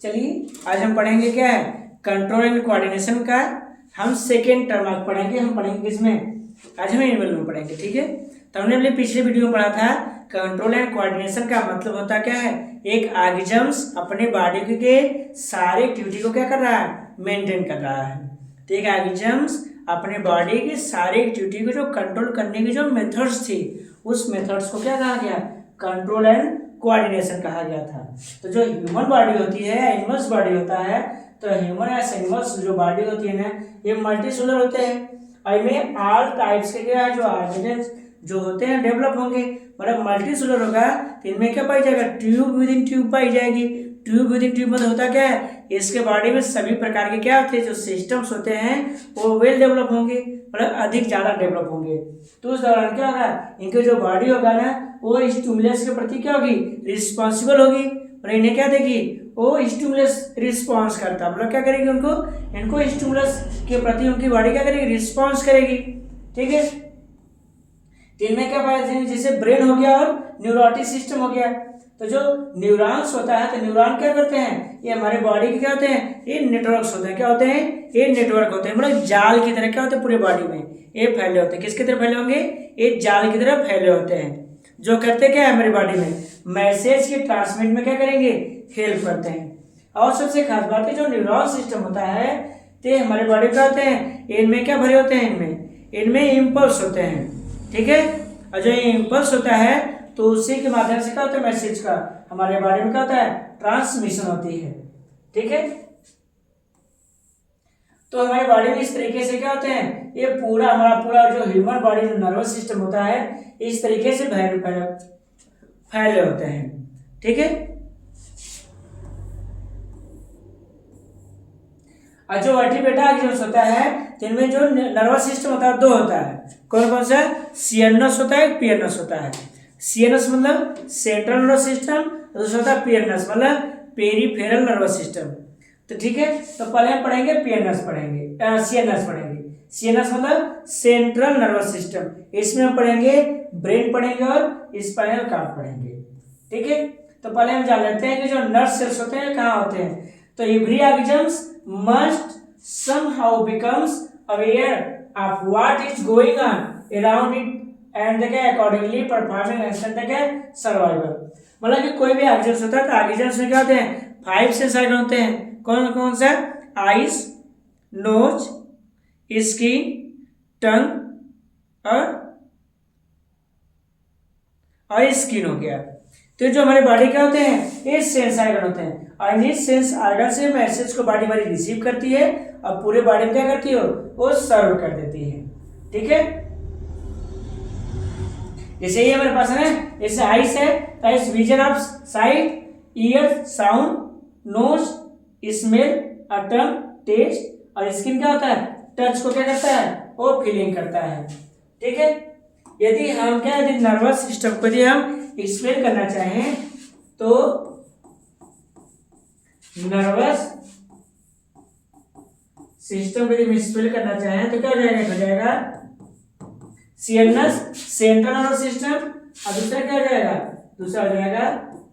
चलिए आज हम पढ़ेंगे क्या है, कंट्रोल एंड कोऑर्डिनेशन का हम सेकेंड टर्म आज पढ़ेंगे। हम पढ़ेंगे किसमें, आज हम एनुअल में पढ़ेंगे। ठीक है, तो हमने अपने पिछले वीडियो में पढ़ा था कंट्रोल एंड कोऑर्डिनेशन का मतलब होता क्या है, एक ऑर्गेनिज्म अपने बॉडी के सारे एक्टिविटी को क्या कर रहा है, मेंटेन कर रहा है। तो एक ऑर्गेनिज्म अपने बॉडी की सारी एक्टिविटी को जो कंट्रोल करने की जो मेथड्स थी, उस मेथड्स को क्या कहा गया, कंट्रोल एंड कोऑर्डिनेशन कहा गया था। तो जो ह्यूमन बॉडी होती है, एनिमल्स बॉडी होता है, तो ह्यूमन एनिमल्स जो बॉडी होती है ना, ये मल्टीसेलुलर होते हैं और इनमें ऑल टाइप्स के क्या जो ऑर्गेनिज्म जो होते हैं डेवलप होंगे। मतलब मल्टीसेलुलर होगा तो इनमें क्या पाई जाएगा, ट्यूब विद इन ट्यूब पाई जाएगी। ट्यूब विद इन ट्यूब मतलब होता क्या है, इसके बॉडी में सभी प्रकार के क्या होते हैं, जो सिस्टम्स होते हैं वो वेल डेवलप होंगे, मतलब अधिक ज़्यादा डेवलप होंगे। तो उस दौरान क्या होगा, इनकी जो बॉडी होगा ना, वो स्टिमुलस के प्रति क्या होगी, रिस्पॉन्सिबल होगी और इन्हें क्या देगी, वो स्टिमुलस रिस्पॉन्स करता है। मतलब क्या करेगी, इनको स्टिमुलस के प्रति उनकी बॉडी क्या करेगी, रिस्पॉन्स करेगी। ठीक है, तो इनमें क्या पाया जाए, जैसे ब्रेन हो गया और न्यूरोटिक सिस्टम हो गया। तो जो न्यूरॉन्स होता है, तो न्यूरॉन क्या करते हैं, ये हमारे बॉडी के क्या होते हैं, ये नेटवर्क्स होते हैं। क्या होते हैं, ये नेटवर्क होते हैं, मतलब जाल की तरह क्या होते हैं पूरे बॉडी में ये फैले होते हैं। किसकी तरह फैले होंगे, ये जाल की तरह फैले होते हैं, जो करते क्या है हमारी बॉडी में मैसेज के ट्रांसमिट में क्या करेंगे, हेल्प करते हैं। और सबसे खास बात है, जो न्यूरॉन सिस्टम होता है, तो हमारे बॉडी में क्या होते हैं, इनमें क्या भरे होते हैं, इनमें इम्पल्स होते हैं। ठीक है, और जो ये इम्पल्स होता है तो उसी के माध्यम से क्या होता है, मैसेज का हमारे बॉडी में क्या होता है, ट्रांसमिशन होती है। ठीक है, तो हमारे बॉडी में इस तरीके से क्या होते हैं, ये पूरा हमारा पूरा जो ह्यूमन बॉडी जो नर्वस सिस्टम होता है, इस तरीके से फैले होते हैं। ठीक है, और जो वर्टिब्रेटा ऑर्गेनिज्म होता है, जिनमें जो नर्वस सिस्टम होता है दो होता है। कौन कौन सा, सीएनएस होता है, पीएनएस होता है। सीएनएस मतलब सेंट्रल नर्वस सिस्टम, दूसरा होता है पीएनएस मतलब पेरिफेरल नर्वस सिस्टम। तो ठीक है, तो पहले हम पढ़ेंगे पीएनएस पढ़ेंगे, सीएनएस पढ़ेंगे। सीएनएस मतलब सेंट्रल नर्वस सिस्टम, इसमें हम पढ़ेंगे ब्रेन पढ़ेंगे और स्पाइनल कॉर्ड पढ़ेंगे। ठीक है, तो पहले हम जान लेते हैं कि जो नर्व सेल्स होते हैं कहाँ होते हैं। तो every organism must somehow becomes aware of what is going on around it and accordingly performing action survival। मतलब कि कोई भी ऑर्गेनिज्म होता है तो ऑर्गेनिज्म में क्या होते हैं, 5 सेंस ऑर्गन होते हैं। कौन कौन सा, आइज, नोज, स्किन, टंग और स्किन हो गया। तो जो हमारे बॉडी क्या होते हैं, ये सेंस ऑर्गन होते हैं और इस सेंस ऑर्गन से मैसेज को बॉडी हमारी रिसीव करती है और पूरे बॉडी में क्या करती है, वो सर्व कर देती है। ठीक है, जैसे ये हमारे पास है, जैसे आइस है तो eyes vision of sight, ear sound, nose smell, tongue taste, और स्किन क्या होता है, टच को क्या करता है, वो फीलिंग करता है। ठीक है, यदि हम क्या, यदि नर्वस सिस्टम को यदि हम एक्सप्लेन करना चाहें तो नर्वस सिस्टम को यदि एक्सप्लेन करना चाहें तो क्या हो जाएगा, सीएनएस सेंट्रल नर्वस सिस्टम, और दूसरा क्या हो जाएगा, दूसरा हो जाएगा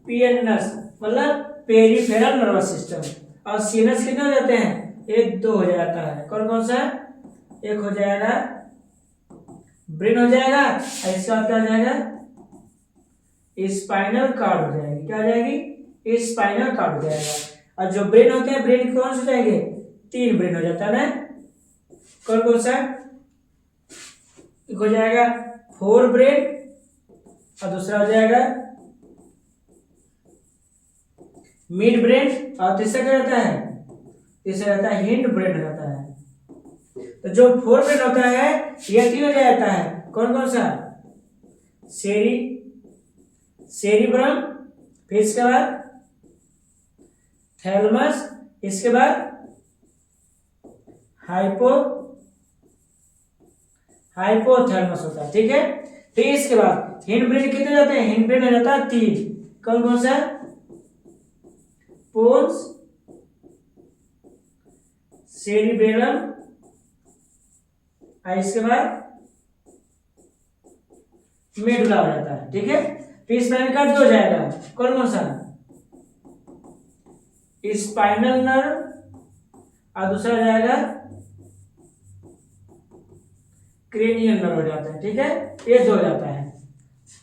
पीएनएस मतलब पेरिफेरल नर्वस सिस्टम। और सीएनएस कितने हो जाते हैं, एक दो हो जाता है। कौन कौन सा, एक हो जाएगा ब्रेन हो जाएगा और इसके बाद क्या हो जाएगा, स्पाइनल कॉर्ड हो जाएगी। क्या हो जाएगी, स्पाइनल कॉर्ड हो जाएगा। और जो ब्रेन होते हैं, ब्रेन कौन से हो जाएंगे, 3 ब्रेन हो जाता है ना। कौन कौन सा, एक हो जाएगा 4 ब्रेन और दूसरा हो जाएगा मिड ब्रेन और तीसरा क्या रहता है, तीसरा रहता है हिंड ब्रेन हो जाता है। तो जो 4 ब्रेन होता है यह 3 हो जाता है। कौन कौन सा, सेरिब्रम, फिर इसके बाद थैलमस, इसके बाद हाइपोथैलेमस होता है। ठीक है, फिर इसके बाद हिंड ब्रेन कितने जाते हैं, हिंड ब्रेन हो जाता है 3। कौन कौन सा, पोन्स, सेरिबेलम, इसके बाद मेडुला हो जाता है। ठीक है, फिर स्पाइनल कॉर्ड हो जाएगा। कौन कौन सा, स्पाइनल नर्व और दूसरा हो जाएगा क्रेनियल नर्व हो जाता है। ठीक है, ये दो हो जाता है।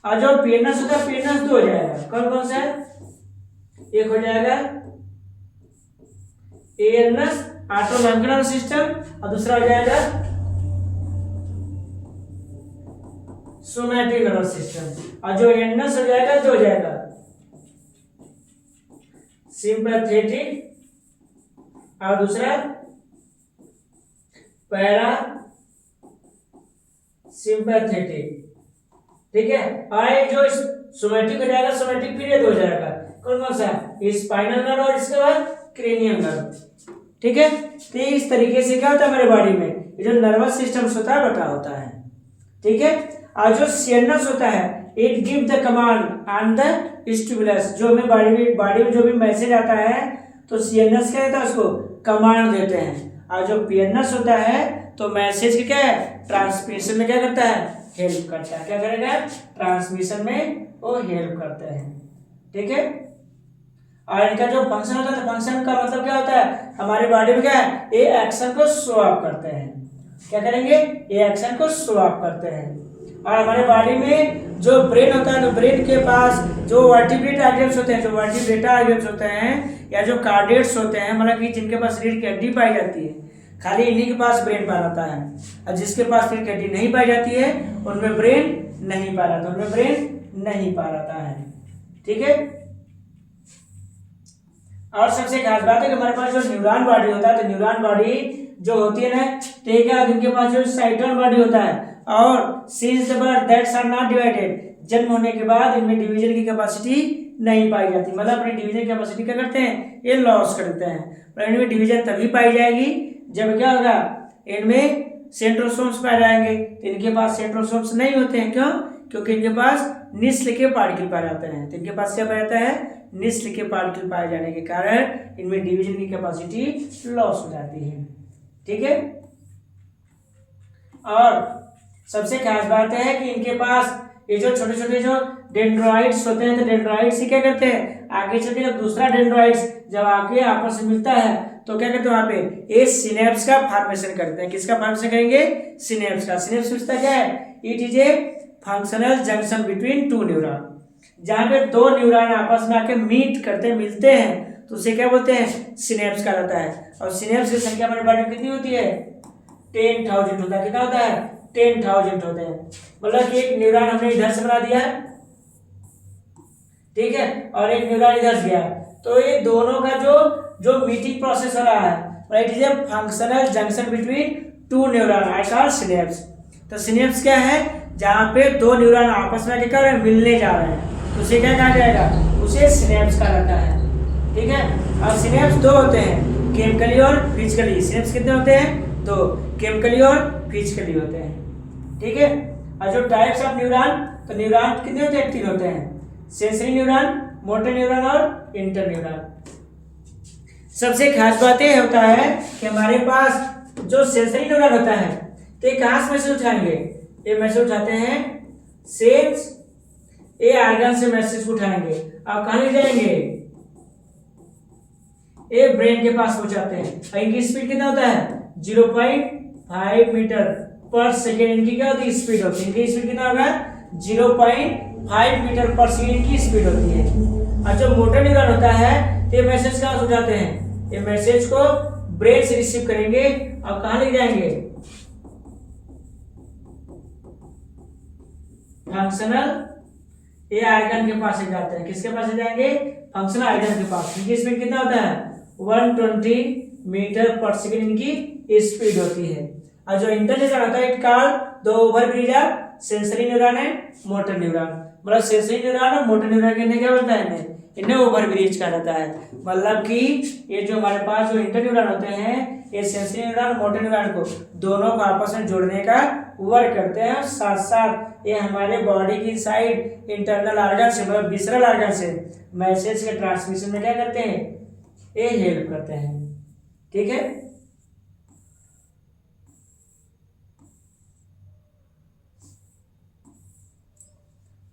और जो पीएनएस होता है, पीएनएस दो हो जाएगा। कौन कौन सा है? एक हो जाएगा एएनएस ऑटोनॉमिक नर्वस सिस्टम और दूसरा हो जाएगा सोमैटिक नर्वस सिस्टम। और जो एएनएस हो जाएगा दो हो जाएगा सिंपैथेटिक और दूसरा पैरा सिंपैथेटिक। ठीक है, और जो सोमैटिक हो जाएगा, सोमैटिक पीरियड हो जाएगा। कौन कौन सा? स्पाइनल नर्व और इसके बाद क्रेनियल नर्व। ठीक है, तो इस तरीके से क्या होता है हमारे बॉडी में, ये जो नर्वस सिस्टम होता है बटा होता है। ठीक है, और जो सीएनएस होता है, it give the command on the stimulus. जो हमें बॉडी में जो भी मैसेज आता है तो सीएनएस क्या देता है, उसको कमांड देते हैं। और जो पीएनएस होता है तो मैसेज क्या है, ट्रांसमिशन में क्या करता है, हेल्प करता है। क्या करेगा? ट्रांसमिशन में वो हेल्प करते हैं। ठीक है, और इनका जो फंक्शन होता है, तो फंक्शन का मतलब क्या होता है, हमारी बॉडी में क्या है, ये एक्शन को शो ऑफ करते हैं। क्या करेंगे? ये एक्शन को शो ऑफ करते हैं। और हमारे बॉडी में जो ब्रेन होता है, तो ब्रेन के पास जो वर्टिब्रेट ऑर्गन्स होते हैं, जो वर्टिब्रेटा ऑर्गन्स होते हैं या जो कार्डियट्स होते हैं, मतलब कि जिनके पास रीढ़ की हड्डी पाई जाती है, खाली इन्हीं के पास ब्रेन पाया जाता है। और जिसके पास रीढ़ की हड्डी नहीं पाई जाती है उनमें ब्रेन नहीं पाया जाता, उनमें ब्रेन नहीं पाया जाता है। ठीक है, और सबसे खास बात है कि हमारे पास जो न्यूरॉन बॉडी होता है, तो न्यूरॉन बॉडी जो होती है ना, तो एक इनके पास जो साइटोन बॉडी होता है, और since the birth that's are not divided, जन्म होने के बाद इनमें डिवीजन की कैपेसिटी नहीं पाई जाती। मतलब अपनी डिवीजन कैपेसिटी क्या करते हैं, ये लॉस करते हैं। पर इनमें डिवीजन तभी पाई जाएगी जब क्या होगा, इनमें सेंट्रोसोम्स पाए जाएंगे। तो इनके पास सेंट्रोसोम्स नहीं होते हैं। क्यों? क्योंकि इनके पास निस्ल के पार्टिकल पाए जाते हैं। तो इनके पास क्या पाया जाता है, निस्ल के पार्टिकल पाए जाने के कारण इनमें डिवीजन की कैपेसिटी लॉस हो जाती है। ठीक है, और सबसे खास बात है कि इनके पास ये जो छोटे छोटे जो डेंड्रॉइड्स होते हैं, तो डेंड्रॉइड्स से क्या करते हैं, आगे चलकर जब दूसरा डेंड्रॉइड्स जब आके आपस में मिलता है तो क्या करते हैं, वहां पे ये सिनेप्स का फॉर्मेशन करते हैं। किसका फॉर्मेशन करेंगे? सिनेप्स का। सिनेप्स पूछता क्या है, it is a functional junction between two neuron. जहां पे दो न्यूरॉन आपस में आके मीट करते हैं, मिलते हैं, तो उसे क्या बोलते हैं, सिनेप्स कहा जाता है। और सिनेप्स की संख्या हमारे बॉडी में कितनी होती है, 10,000 होता है। कितना होता है, 10,000 होते हैं। मतलब कि एक न्यूरॉन हमने इधर से बना दिया, ठीक है, और एक न्यूरॉन इधर से गया, तो ये दोनों का जो मीटिंग प्रोसेस हो रहा है, it is a functional junction between two neuron, I call synapse. तो सिनेप्स क्या है, जहां पे दो न्यूरॉन आपस में क्या मिलने जा रहे हैं, तो उसे क्या कहा जाएगा, उसे सिनेप्स कहा जाता है। ठीक है, और सिनेप्स दो होते हैं, केमिकली और फिजिकली। सिनेप्स कितने होते हैं, दो, केमिकली और फिजिकली होते हैं। ठीक है, और जो टाइप्स ऑफ न्यूरॉन, तो न्यूरॉन कितने होते हैं, 3 होते हैं, सेंसरी न्यूरॉन, मोटर न्यूरॉन और इंटर न्यूरॉन। सबसे खास बात यह होता है कि हमारे पास जो सेंसरी न्यूरॉन होता है, तो ये कहां से मैसेज उठाएंगे, ये मैसेज उठाते हैं सेंस ये ऑर्गन से मैसेज उठाएंगे, अब कहां ले जाएंगे, ये ब्रेन के पास पहुंचाते हैं। और इनकी स्पीड कितना होता है, 0.5 मीटर पर सेकेंड इनकी क्या होती है, स्पीड होती है। इनकी स्पीड कितना होगा, 0.5 मीटर पर सेकेंड की स्पीड होती है। और जो मोटर न्यूरॉन होता है, ये मैसेज कहां से उठाते हैं, ये मैसेज को ब्रेन से रिसीव करेंगे और कहां ले जाएंगे, फंक्शनल ये आर्गन के पास से जाते हैं। किसके पास से जाएंगे, फंक्शनल आर्गन के पास। इनकी स्पीड कितना होता है, 120 मीटर पर सेकेंड इनकी स्पीड होती है। और जो इंटर न्यूरॉन होता है, it called the over bridge of sensory neuron and motor neuron. मतलब सेंसरी न्यूरॉन और मोटर न्यूरॉन के इन्हें क्या बोलता है, इन्हें ओवर ब्रिज कहा जाता है। मतलब कि ये जो हमारे पास जो इंटर न्यूरॉन होते हैं, ये सेंसरी न्यूरॉन मोटर न्यूरॉन को दोनों को आपस में जोड़ने का वर्क करते हैं। साथ साथ ये हमारे बॉडी की साइड इंटरनल ऑर्गन से, मतलब विसरल ऑर्गन से मैसेज के ट्रांसमिशन में क्या करते हैं, ये हेल्प करते हैं। ठीक है,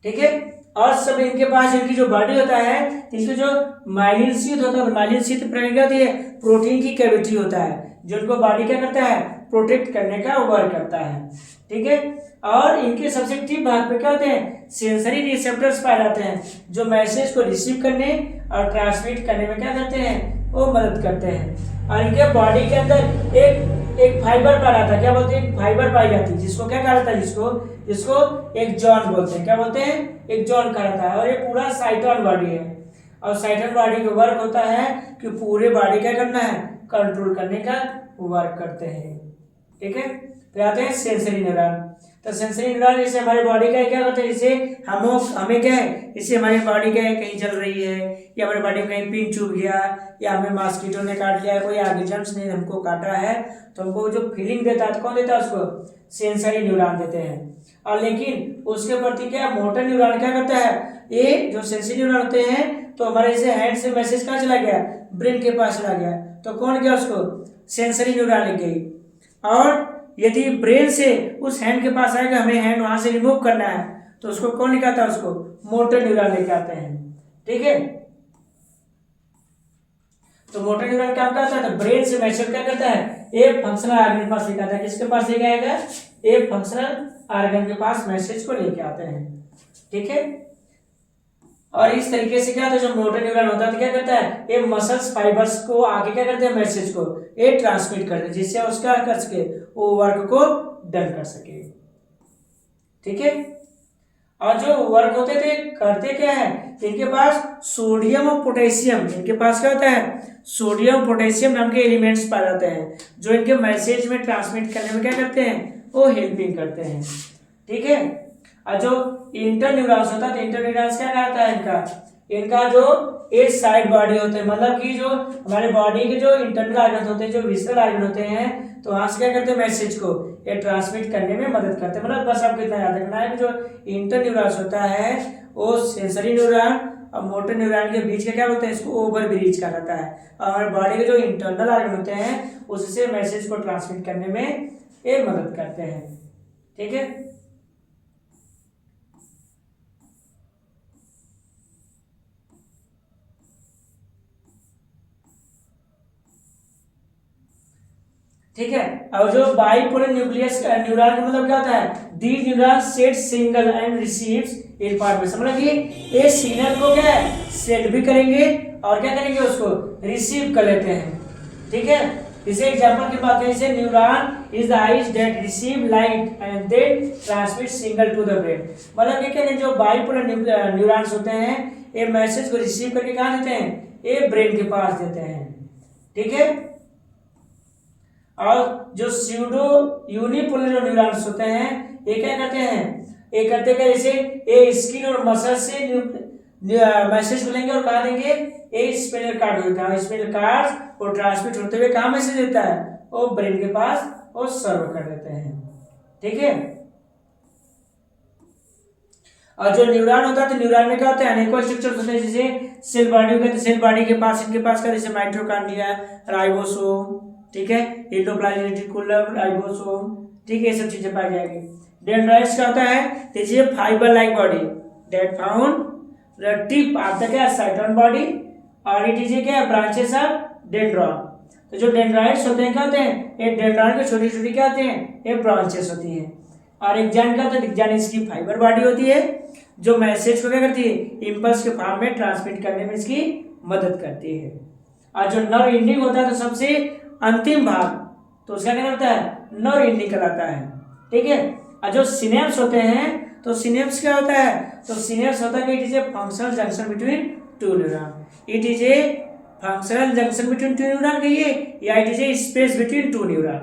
ठीक है, और सब इनके पास इनकी जो बॉडी होता है, इसमें जो माइलिन शीथ होता है, माइलिन शीथ क्या होती है, प्रोटीन की कैविटी होता है जो इनको बॉडी क्या करता है, प्रोटेक्ट करने का वर्क करता है। ठीक है, और इनके सबसे टिप भाग पे क्या होते हैं, सेंसरी रिसेप्टर्स पाए जाते हैं जो मैसेज को रिसीव करने और ट्रांसमिट करने में क्या करते हैं, वो मदद करते हैं। और इनके बॉडी के अंदर एक फाइबर पाया जाता है, क्या बोलते हैं, फाइबर पाई जाती है जिसको क्या कहा जाता है, जिसको एक जॉन बोलते हैं। क्या बोलते हैं, एक जॉन कहा जाता है। और ये पूरा साइटोन बॉडी है, और साइटोन बॉडी का वर्क होता है कि पूरे बॉडी क्या करना है, कंट्रोल करने का वर्क करते हैं। ठीक है, फिर आते हैं सेंसरी न्यूरॉन। तो सेंसरी न्यूरॉन जैसे हमारे बॉडी का क्या करते हैं, जैसे हमें क्या है, जैसे हमारी बॉडी क्या है, कहीं चल रही है या हमारी बॉडी में कहीं पिन चुभ गया या हमें मॉस्किटो ने काट लिया, कोई आगे जर्म्स ने हमको काटा है, तो हमको जो फीलिंग देता है तो कौन देता है उसको, सेंसरी न्यूरॉन देते हैं। और लेकिन उसके प्रति क्या मोटर न्यूरॉन क्या करता है, ये जो सेंसरी न्यूरॉन होते हैं तो हमारे जैसे हैंड से मैसेज कहाँ चला गया, ब्रेन के पास चला गया, तो कौन गया उसको, सेंसरी न्यूरॉन लिख गई। और यदि ब्रेन से उस हैंड के पास आएगा, हमें हैंड वहां से रिमूव करना है, तो उसको कौन निकालता है, उसको मोटर न्यूरॉन लेके आते हैं। ठीक है, तो मोटर न्यूरॉन क्या करता है, तो ब्रेन से मैसेज क्या करता है, एक फंक्शनल आर्गन के पास लेके आता है, किसके पास लेके आएगा, एक फंक्शनल आर्गन के पास मैसेज को लेके आते हैं। ठीक है, और इस तरीके से क्या होता है, जो मोटर न्यूरॉन होता है तो क्या करता है, ये मसल्स फाइबर्स को आगे क्या करते हैं, मैसेज को ये ट्रांसमिट करते हैं, जिससे उसका कर सके, वो वर्क को डन कर सके। ठीक है, और जो वर्क होते थे करते क्या है, इनके पास सोडियम और पोटेशियम, इनके पास क्या होता है, सोडियम पोटेशियम नाम के एलिमेंट्स पाए जाते हैं जो इनके मैसेज में ट्रांसमिट करने में क्या करते हैं, वो हेल्पिंग करते हैं। ठीक है, और जो इंटर न्यूरॉन्स होता है, तो इंटर न्यूरॉन्स क्या कहता है, इनका जो एक साइड बॉडी होते हैं, मतलब कि जो हमारे बॉडी के जो इंटरनल ऑर्गन होते हैं, जो विसरल ऑर्गन होते हैं, तो वहां से क्या करते हैं, मैसेज को ये ट्रांसमिट करने में मदद करते हैं। मतलब बस आपको इतना याद रखना है कि जो इंटर न्यूरॉन्स होता है वो सेंसरी न्यूरॉन और मोटर न्यूरॉन के बीच का क्या बोलते हैं, इसको ओवर ब्रिज कहा जाता है। और हमारे बॉडी के जो इंटरनल ऑर्गन होते हैं उससे मैसेज को ट्रांसमिट करने में ये मदद करते हैं। ठीक है, ठीक है, और जो बाइपोलर न्यूक्लियस न्यूरॉन का मतलब क्या होता है, these neuron set single and receives information, मतलब कि ये सिग्नल को क्या है, सेट भी करेंगे और क्या करेंगे, उसको रिसीव कर लेते हैं। ठीक है, इसे एग्जांपल की बात करें, जैसे neuron is the eyes that receive light and they transmit signal to the brain, मतलब ये क्या है, जो बाइपोलर न्यूरॉन्स होते हैं ये मैसेज को रिसीव करके कहाँ देते हैं, ये ब्रेन के पास देते हैं। ठीक है, और जो स्यूडो यूनिपोलर जो न्यूरॉन्स होते हैं ये क्या करते हैं, ये करते क्या, जैसे ये स्किन और मसल से मैसेज को लेंगे और कहा देंगे, ये स्पिनल कार्ड होता है, स्पिनल कार्ड वो ट्रांसमिट होते हुए कहाँ मैसेज देता है, वो ब्रेन के पास वो सर्व कर देते हैं। ठीक है, और जो न्यूरॉन होता है तो न्यूरॉन में क्या होता है, अनेकों स्ट्रक्चर होते हैं, जैसे सेल बॉडी होता है, सेल बॉडी के पास इनके पास का जैसे माइटोकॉन्ड्रिया, राइबोसोम, ठीक है, एंडोप्लाज्मिक रेटिकुलम, राइबोसोम, ठीक है, ये सब चीजें पाई जाएगी। डेंड्राइट्स क्या होता है, देखिए fibre like body that found the tip of the क्या साइटोन बॉडी, और इट इज क्या ब्रांचेस ऑफ डेंड्रॉन। तो जो डेंड्राइट्स होते हैं क्या होते हैं, ये डेंड्रॉन के छोटी छोटी क्या होते हैं, ये ब्रांचेस होती हैं। और एक जैन का, तो जैन इसकी फाइबर बॉडी होती है जो मैसेज को क्या करती है, इम्पल्स के फॉर्म में ट्रांसमिट करने में इसकी मदद करती है। और जो नर्व एंडिंग होता है तो सबसे अंतिम भाग, तो उसका क्या करता है, नर्व एंडिंग कहलाता है। ठीक है, और जो सिनेप्स होते हैं तो सिनेप्स क्या होता है, तो सिनेप्स होता है कि it is a functional junction between two neuron, it is a functional junction between two neuron कहिए, या it is a space between two neuron.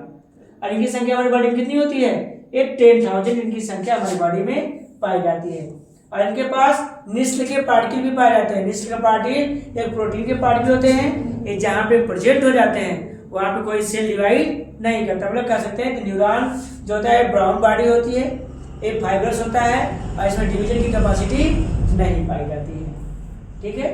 और इनकी संख्या हमारी बॉडी में कितनी होती है, ये 10,000 इनकी संख्या हमारी बॉडी में पाई जाती है। और इनके पास निस्ल के पार्टिकल भी पाए जाते हैं। निस्ल के पार्टिकल एक प्रोटीन के पार्टिकल होते हैं, ये जहाँ पे प्रेजेंट हो जाते हैं वहाँ पे कोई सेल डिवाइड नहीं करता। हम लोग कह सकते हैं कि न्यूरॉन जो होता है ब्राउन बॉडी होती है, एक फाइब्रस होता है और इसमें डिवीजन की कैपेसिटी नहीं पाई जाती है। ठीक है,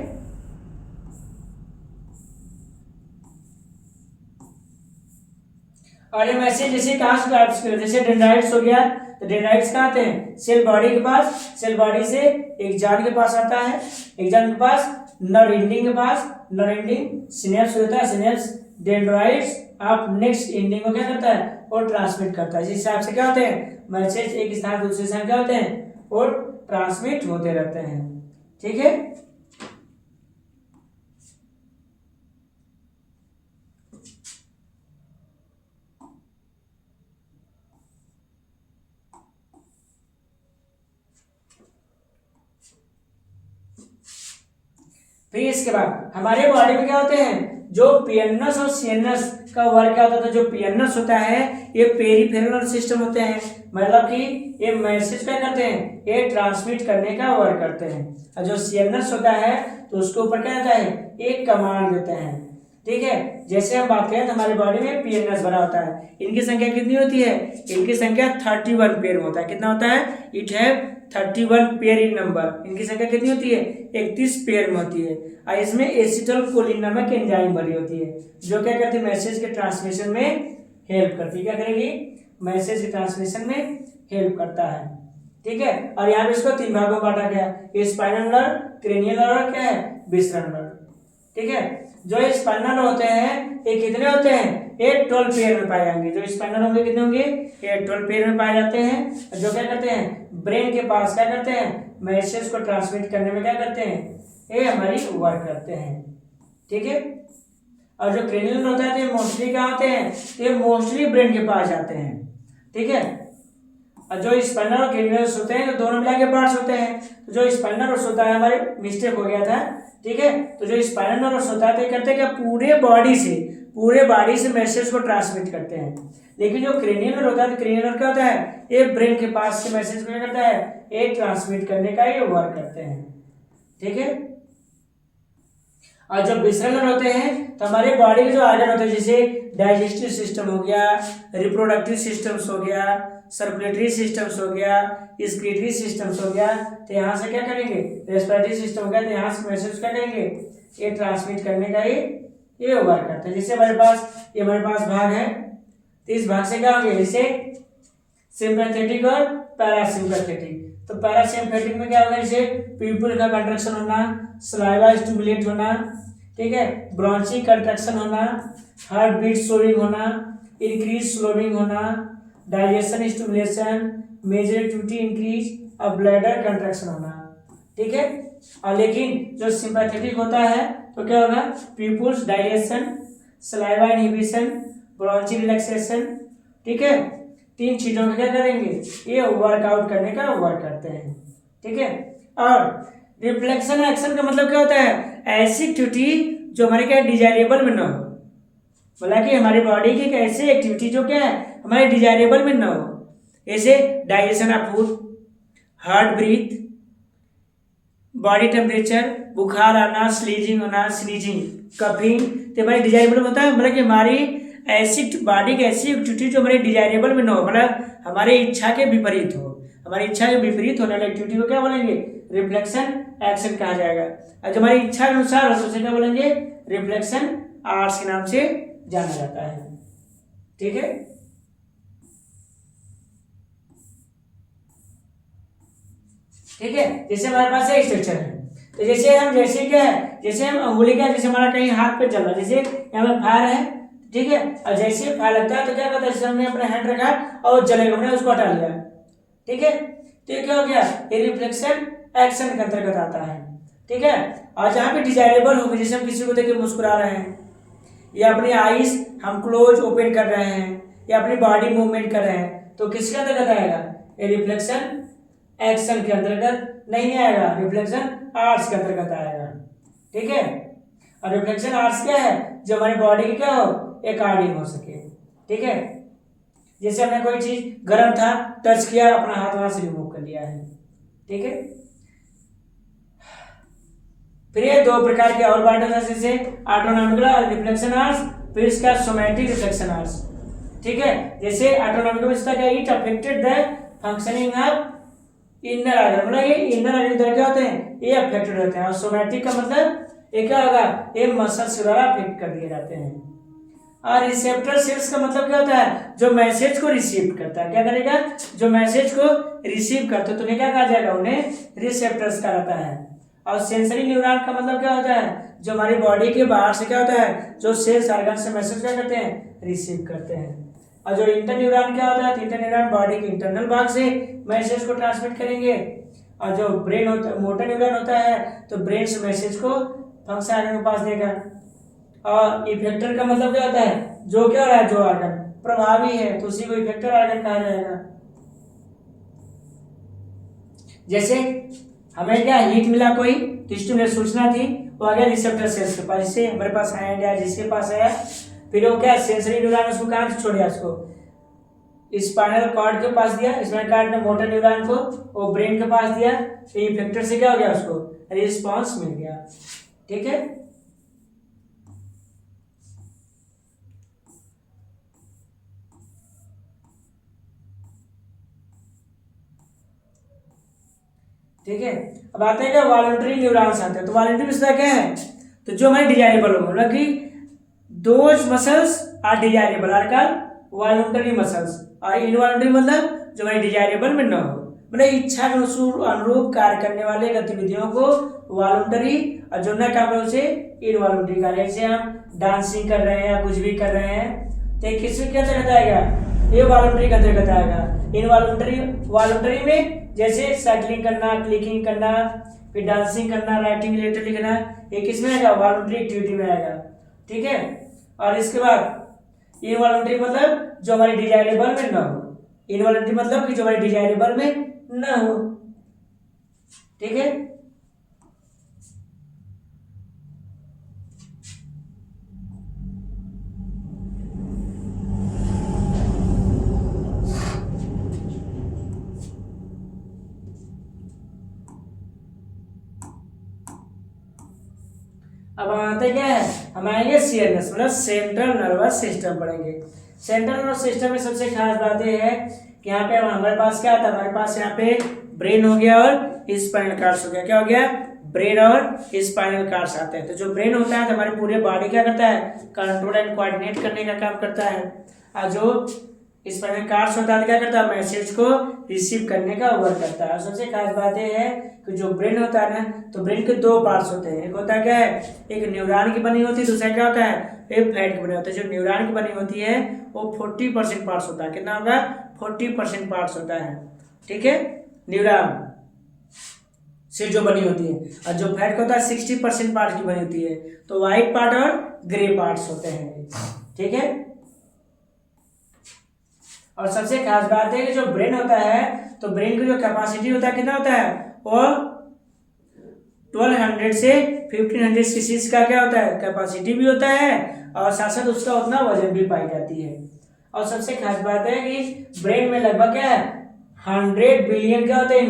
और ये मैसेज जैसे कहाँ से, जैसे डेंड्राइट्स हो गया तो डेंड्राइट्स कहाँ आते हैं? सेल बॉडी के पास, सेल बॉडी से एक्सॉन के पास आता है, एक्सॉन के पास नर्व एंडिंग के पास, नर्व एंडिंग सिनेप्स होता है, सिनेप्स डेंड्राइट्स आप नेक्स्ट एंडिंग को क्या करता है? और ट्रांसमिट करता है। इस हिसाब से क्या होते हैं? मैसेज एक स्थान से दूसरे स्थान क्या होते हैं? और ट्रांसमिट होते रहते हैं। ठीक है, फिर इसके बाद हमारे बॉडी में क्या होते हैं? जो पीएनएस और सीएनएस का वर्क क्या होता है? जो पीएनएस होता है ये पेरिफेरल सिस्टम होते हैं, मतलब कि ये मैसेज क्या करते हैं? ये ट्रांसमिट करने का वर्क करते हैं। और जो सीएनएस होता है तो उसके ऊपर क्या होता है? एक कमांड देते हैं। ठीक है, जैसे हम बात करें तो हमारे बॉडी में पीएनएस भरा होता है। इनकी संख्या कितनी होती है? इनकी संख्या 31 पेयर में होता है। कितना होता है? It have 31 pair in number. इनकी संख्या कितनी होती है? 31 पेयर में होती है। और इसमें एसिटल कोलिन नामक एंजाइम भरी होती है, जो क्या करती है? मैसेज के ट्रांसमिशन में हेल्प करती है। क्या करेगी? मैसेज के ट्रांसमिशन में हेल्प करता है। ठीक है, और यहाँ पे इसको 3 भागों में बांटा गया, स्पाइनल नर्व, क्रेनियल नर्व, क्या है? Visceral nerve. ठीक है, जो स्पाइनल होते हैं ये कितने होते हैं? ये 12 पेयर में पाए जाएंगे। जो स्पाइनल होंगे कितने होंगे? ये 12 पेयर में पाए जाते हैं। जो क्या करते हैं? ब्रेन के पास क्या करते हैं? मैसेज को ट्रांसमिट करने में क्या करते हैं? ये हमारी वर्क करते हैं। ठीक है, और जो क्रेनियल होता है तो मोस्टली कहाँ होते हैं? ये मोस्टली ब्रेन के पास जाते हैं। ठीक है, और जो स्पाइनल और क्रेनियल होते हैं तो दोनों मिला के पार्ट्स होते हैं। तो जो स्पाइनल होता है, हमारे मिस्टेक हो गया था। ठीक है, तो जो स्पाइनल नर्व होता है तो करते हैं क्या? पूरे बॉडी से मैसेज को ट्रांसमिट करते हैं। लेकिन जो क्रेनियल नर्व होता है तो क्रेनियल नर्व क्या होता है? ये ब्रेन के पास से मैसेज को क्या करता है? ये ट्रांसमिट करने का ये वर्क करते हैं। ठीक है, और जब विसरल नर्व होते हैं तो हमारे बॉडी के जो ऑर्गन होते हैं, जैसे डाइजेस्टिव सिस्टम हो गया, रिप्रोडक्टिव सिस्टम्स हो गया, सर्कुलेटरी सिस्टम्स हो गया, एक्सक्रीटरी सिस्टम्स हो गया, तो यहाँ से क्या करेंगे? रेस्पिरेटरी सिस्टम हो गया, तो यहाँ से मैसेज क्या करेंगे? ये ट्रांसमिट करने का ये वर्क करता है। जैसे हमारे पास भाग है, तो इस भाग से क्या होंगे? जैसे सिंपैथेटिक और पैरासिम्पैथेटिक। तो पैरासिम्पैथेटिक में क्या होगा? जैसे पीपल का कंट्रैक्शन होना, सलाइवा स्टिमुलेट होना, ठीक है, ब्रॉन्ची कंट्रैक्शन होना, हार्ट बीट स्लोइंग होना, इंक्रीज स्लोइंग होना, digestion stimulation, major activity increase और ब्लैडर कंट्रैक्शन होना। ठीक है, और लेकिन जो सिंपैथेटिक होता है तो क्या होगा? Pupils dilation, saliva inhibition, bronchi relaxation. ठीक है, 3 चीजों में क्या करेंगे? ये वर्कआउट करने का वर्क करते हैं। ठीक है, और रिफ्लेक्शन एक्शन का मतलब क्या होता है? ऐसी एक्टिविटी जो हमारे क्या डिजायरेबल में ना हो, बोला कि हमारी बॉडी की एक ऐसी एक्टिविटी जो क्या है हमारे डिजायरेबल में ना हो, जैसे digestion of food, heart breath, body temperature, बुखार आना, स्लीजिंग होना, स्नीजिंग, कफिंग, तो हमारी डिजायरेबल होता है। मतलब कि हमारी ऐसी बॉडी की ऐसी एक्टिविटी जो हमारे डिजायरेबल में ना हो, मतलब हमारे इच्छा के विपरीत हो। हमारी इच्छा के विपरीत होने वाली एक्टिविटी को क्या बोलेंगे? रिफ्लेक्शन एक्शन कहा जाएगा। और जो हमारी इच्छा के अनुसार हो तो उसे क्या बोलेंगे? रिफ्लेक्शन आर्ट्स के नाम से जाना जाता है। ठीक है, ठीक है, जैसे हमारे पास एक स्ट्रक्चर है, तो जैसे क्या है, जैसे हम अंगुली का, जैसे हमारा कहीं हाथ पे चल रहा है, जैसे यहाँ पे फायर है, ठीक है, और जैसे फायर लगता है तो क्या करता है? जैसे हमने अपना हैंड रखा और जलेगा, हमने उसको हटा लिया, ठीक है, तो ये क्या हो गया? ये रिफ्लेक्शन एक्शन के अंतर्गत आता है। ठीक है, और जहाँ पे डिजायरेबल होगी, जैसे हम किसी को देख के मुस्कुरा रहे हैं, या अपनी आईज हम क्लोज ओपन कर रहे हैं, या अपनी बॉडी मूवमेंट कर रहे हैं, तो किसके अंतर्गत आएगा? ये रिफ्लेक्शन एक्शन के अंतर्गत नहीं आएगा, रिफ्लेक्शन आर्ट्स के अंतर्गत आएगा। ठीक है, और रिफ्लेक्शन आर्ट्स क्या है? जो हमारी बॉडी की क्या हो? अकॉर्डिंग हो सके। ठीक है, जैसे हमने कोई चीज गर्म था, टच किया, अपना हाथ वहां से रिमूव कर लिया है। ठीक है, फिर ये 2 प्रकार के और पार्ट होता है, जैसे ऑटोनॉमिकल रिफ्लेक्शन आर्ट्स, फिर इसका सोमैटिक रिफ्लेक्शन आर्ट्स। ठीक है, जैसे ऑटोनॉमिकल इसका क्या? It affected the functioning of inner organ, मतलब ये इनर ऑर्गन क्या होते हैं? ये अफेक्टेड होते हैं। और सोमैटिक का मतलब ये क्या होगा? ये मसल्स द्वारा अफेक्ट कर दिए जाते हैं। और रिसेप्टर सेल्स का मतलब क्या होता है, जो मैसेज को रिसीव करता है। क्या करेगा, जो मैसेज को रिसीव करता है तो उन्हें क्या कहा जाएगा, उन्हें रिसेप्टर्स कहा जाता है। और सेंसरी न्यूरॉन का मतलब क्या होता है, जो हमारी बॉडी के बाहर से क्या होता है, जो सेल्स ऑर्गन से मैसेज क्या करते हैं, रिसीव करते हैं। और जो इंटर न्यूरॉन क्या होता है, इंटर न्यूरॉन बॉडी के इंटरनल भाग से मैसेज को ट्रांसमिट करेंगे। और जो ब्रेन होता है, मोटर न्यूरॉन होता है, तो ब्रेन से मैसेज को फंक्शन ऑर्गन को पास देगा। और इफेक्टर का मतलब क्या होता है, जो क्या हो रहा है, जो ऑर्गन प्रभावी है तो उसी को इफेक्टर ऑर्गन कहा जाएगा। जैसे हमें क्या हीट मिला कोई, तो स्टिमुलस सूचना थी, वो आ गया रिसेप्टर सेल्स के पास, जिससे हमारे पास आया, जिसके पास आया, फिर वो क्या सेंसरी न्यूरॉन उसको कहाँ से छोड़ दिया, उसको स्पाइनल कॉर्ड के पास दिया, स्पाइनल कॉर्ड ने मोटर न्यूरॉन को वो ब्रेन के पास दिया, तो इफेक्टर से क्या हो गया, उसको रिस्पांस मिल गया। ठीक है, ठीक है। अब आते हैं क्या, वॉलंटरी न्यूरॉन्स आते हैं। तो वॉलंटरी मसल क्या है, तो जो हमारे डिजायरेबल हो, मतलब कि those muscles are desirable are called voluntary muscles, और इनवॉलंटरी मतलब जो हमारी डिजायरेबल में न हो, मतलब इच्छा के अनुरूप कार्य करने वाले गतिविधियों को वॉलंटरी, और जो न काम उसे इनवॉलंटरी कार्य। जैसे हम डांसिंग कर रहे हैं या कुछ भी कर रहे हैं, तो किसमें क्या अंतर्गत आएगा, ये वॉलंटरी का अंतर्गत आएगा। इनवॉलंटरी, वॉलंटरी में जैसे साइकिलिंग करना, क्लिकिंग करना, फिर डांसिंग करना, राइटिंग लेटर लिखना, ये किसमें आएगा, वॉलंटरी एक्टिविटी में आएगा। ठीक है, और इसके बाद इनवॉलंटरी मतलब जो हमारी डिजायरेबल में ना हो, इनवॉलंटरी मतलब कि जो हमारी डिजायरेबल में ना हो। ठीक है, अब आते क्या है, हम आएंगे सीएनएस मतलब सेंट्रल नर्वस सिस्टम पढ़ेंगे। सेंट्रल नर्वस सिस्टम में सबसे खास बात यह है कि यहाँ पे हमारे पास क्या था, हमारे पास यहाँ पे ब्रेन हो गया और स्पाइनल कॉर्ड्स हो गया। क्या हो गया, ब्रेन और स्पाइनल कॉर्ड्स आते हैं। तो जो ब्रेन होता है तो हमारे पूरे बॉडी क्या करता है, कंट्रोल एंड कोऑर्डिनेट करने का काम करता है। और जो स्पाइनल कॉर्ड्स होता है क्या करता है, मैसेज को रिसीव करने का वर्क करता है। और सबसे खास बात यह है कि जो ब्रेन होता है ना, तो ब्रेन के दो पार्ट्स होते हैं, एक होता है क्या है, एक न्यूरॉन की बनी होती है, दूसरा क्या होता है, एक फ्लैट की बनी होती है। जो न्यूरॉन की बनी होती है वो 40% पार्ट्स होता है। कितना होगा, 40% पार्ट्स होता है। ठीक है, न्यूरॉन से जो बनी होती है, और जो फ्लैट होता है 60% पार्ट की बनी होती है। तो व्हाइट पार्ट और ग्रे पार्ट्स होते हैं। ठीक है, और सबसे खास बात है कि जो ब्रेन होता है, तो ब्रेन की जो कैपेसिटी होता है कितना होता है, वो 1200 से 1500 सीसी का क्या होता है, कैपेसिटी भी होता है, और साथ साथ उसका उतना वजन भी पाई जाती है। और सबसे खास बात है कि ब्रेन में लगभग क्या है, 100 बिलियन क्या होते हैं,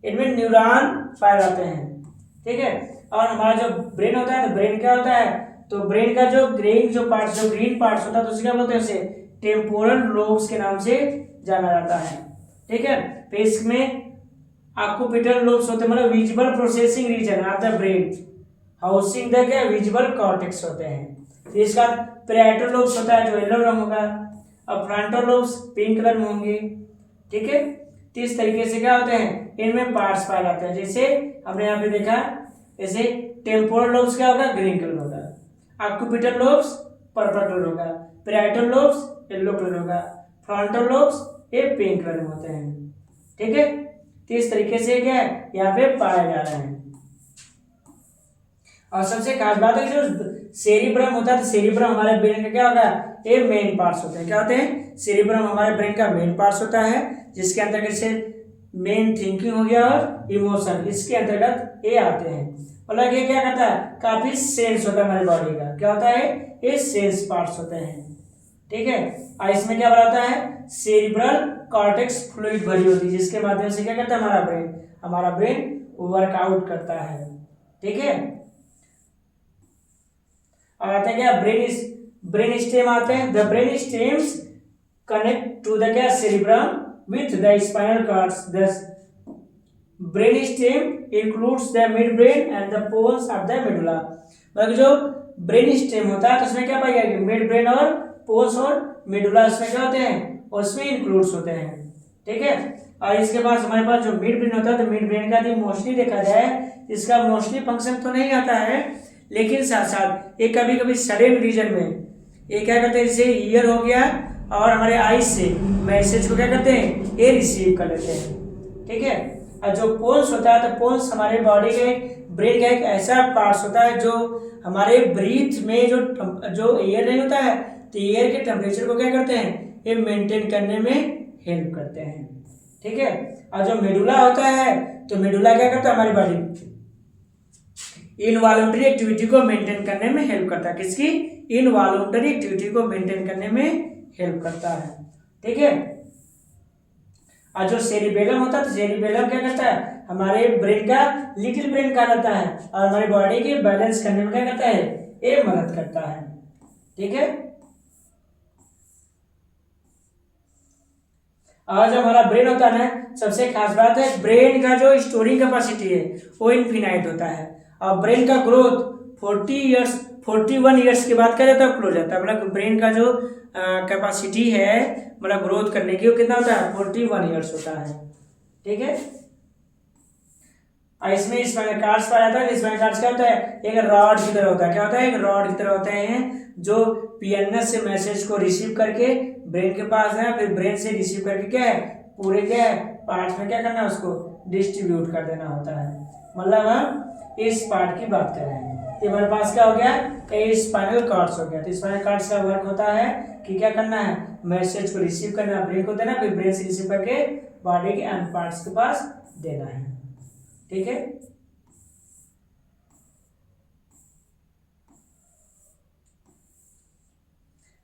इनमें न्यूरॉन पाए जाते हैं। ठीक है, और हमारा जो ब्रेन होता है, तो ब्रेन क्या होता है, तो ब्रेन का जो ग्रीन पार्ट्स होता है, तो उसे क्या बोलते हैं, उसे टेम्पोरल लोब्स के नाम से जाना जाता है। ठीक है, फिर इसमें ऑक्यूपिटल लोब्स होते हैं, मतलब visual processing region of the brain housing the क्या विजुअल कॉर्टेक्स होते हैं। फिर इसका पैराइटल लोब्स होता है जो येलो रंग होगा, और फ्रंटल लोब्स पिंक कलर में होंगे। ठीक है, तो इस तरीके से क्या होते हैं, इनमें पार्ट्स पाए जाते हैं। जैसे हमने यहाँ पे देखा, जैसे टेम्पोरल लोब्स क्या होगा, ग्रीन कलर होगा, ऑक्यूपिटल लोब्स पर्पल कलर होगा, पैराइटल लोब्स येलो कलर होगा, फ्रंटल लोब्स ये पिंक कलर में होते हैं। ठीक है, तो इस तरीके से क्या है, यहाँ पे पाया जा रहा है। और सबसे खास बात है कि जो सेरिब्रम होता है, तो सेरिब्रम हमारे ब्रेन का क्या होगा, ये मेन पार्ट्स होते हैं। क्या होते हैं, सेरिब्रम हमारे ब्रेन का मेन पार्ट्स होता है, जिसके अंतर्गत से मेन थिंकिंग हो गया और इमोशन, इसके अंतर्गत ये आते हैं। मतलब ये क्या करता है, काफी सेल्स होता है हमारी बॉडी का, क्या होता है, ये सेल्स पार्ट्स होते हैं। ठीक है, और इसमें क्या बनाता है, सेरिब्रल कॉर्टेक्स फ्लूइड भरी होती है, जिसके माध्यम से क्या करता है हमारा ब्रेन वर्कआउट करता है। ठीक है, और आता है क्या, ब्रेन स्टेम आते हैं। The brain stems connect to the क्या, cerebrum with the spinal cords. The brain stem includes the midbrain and the pons of the medulla. मतलब जो ब्रेन स्टेम होता है तो उसमें क्या पाएगा कि मिड ब्रेन और पोल्स और मेडुला उसमें क्या होते हैं, उसमें इंक्लूड्स होते हैं, ठीक है। और इसके पास हमारे पास जो मिड ब्रेन होता है तो मिड ब्रेन का यदि मोस्टली देखा जाए इसका मोस्टली फंक्शन तो नहीं आता है, लेकिन साथ साथ ये कभी कभी सडन रीजन में ये क्या करते हैं, जैसे ईयर हो गया और हमारे आईज से मैसेज को क्या करते हैं, ये रिसीव कर लेते हैं, ठीक है। और जो पोल्स होता है तो पोल्स हमारे बॉडी के ब्रेन का एक ऐसा पार्ट्स होता है जो हमारे ब्रीथ में जो एयर नहीं होता है तो एयर के टेम्परेचर को क्या करते हैं, ये मेंटेन करने में हेल्प करते हैं, ठीक है। और जो मेडुला होता है तो मेडुला क्या करता है, हमारी बॉडी इनवॉल्यूंटरी एक्टिविटी को मेंटेन करने में हेल्प करता है, किसकी, इनवॉल्यूंटरी एक्टिविटी को मेंटेन करने में हेल्प करता है, ठीक है। और जो सेरिबेलम होता है तो सेरिबेलम क्या करता है, हमारे ब्रेन का लिटिल ब्रेन कहा जाता है और हमारी बॉडी के बैलेंस करने में क्या करता है, ये मदद करता है, ठीक है। और जो हमारा ब्रेन होता है ना, सबसे खास बात है ब्रेन का जो स्टोरिंग कैपेसिटी है वो इनफिनाइट होता है और ब्रेन का ग्रोथ 41 ईयर्स के बाद क्या जाता है, क्लोज जाता है। मतलब ब्रेन का जो कैपेसिटी है मतलब ग्रोथ करने की वो कितना होता है, 41 ईयर्स होता है, ठीक है। और इसमें स्पाइनल कॉर्ड्स पाया जाता है। स्पाइनल कॉर्ड्स क्या होता है, एक रॉड की तरह होता है, क्या होता है, एक रॉड की तरह होते हैं जो पीएनएस से मैसेज को रिसीव करके ब्रेन के पास है, फिर ब्रेन से रिसीव करके क्या है, पूरे क्या है पार्ट्स में क्या करना है, उसको डिस्ट्रीब्यूट कर देना होता है। मतलब हम इस पार्ट की बात कर रहे हैं तो हमारे पास क्या हो गया, स्पाइनल कॉर्ड्स हो गया। तो स्पाइनल कॉर्ड्स का वर्क होता है कि क्या करना है, मैसेज को रिसीव करना, ब्रेन को देना, फिर ब्रेन से रिसीव करके बॉडी के अन्य पार्ट्स के पास देना है, ठीक है।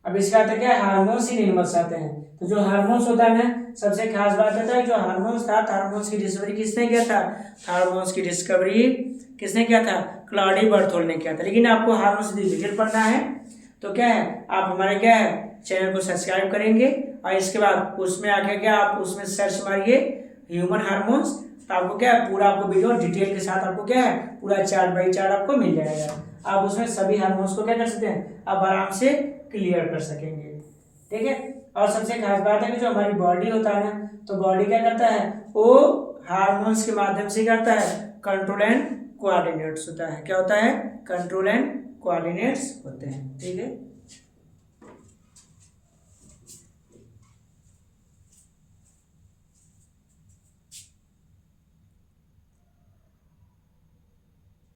अब इसके आते क्या, हार्मोन्स इन एनिमल्स आते हैं। तो जो हार्मोन्स होता है ना, सबसे खास बात होता है जो हार्मोन्स था, हार्मोन्स की डिस्कवरी किसने किया था, हार्मोन्स की डिस्कवरी किसने किया था, क्लॉडी बर्थोल्ड ने किया था। लेकिन आपको हार्मोन्स की डिटेल पढ़ना है तो क्या है, आप हमारे क्या है चैनल को सब्सक्राइब करेंगे और इसके बाद उसमें आके क्या आप उसमें सर्च मारिए ह्यूमन हार्मोन्स, तो आपको क्या है पूरा आपको वीडियो डिटेल के साथ आपको क्या है पूरा चार्ट बाई चार्ट आपको मिल जाएगा। आप उसमें सभी हार्मोन्स को क्या कर सकते हैं, आप आराम से क्लियर कर सकेंगे, ठीक है। और सबसे खास बात है कि जो हमारी बॉडी होता है ना, तो बॉडी क्या करता है, वो हार्मोन्स के माध्यम से करता है कंट्रोल एंड कोऑर्डिनेट्स होता है। क्या होता है, कंट्रोल एंड कोऑर्डिनेट्स होते हैं, ठीक है।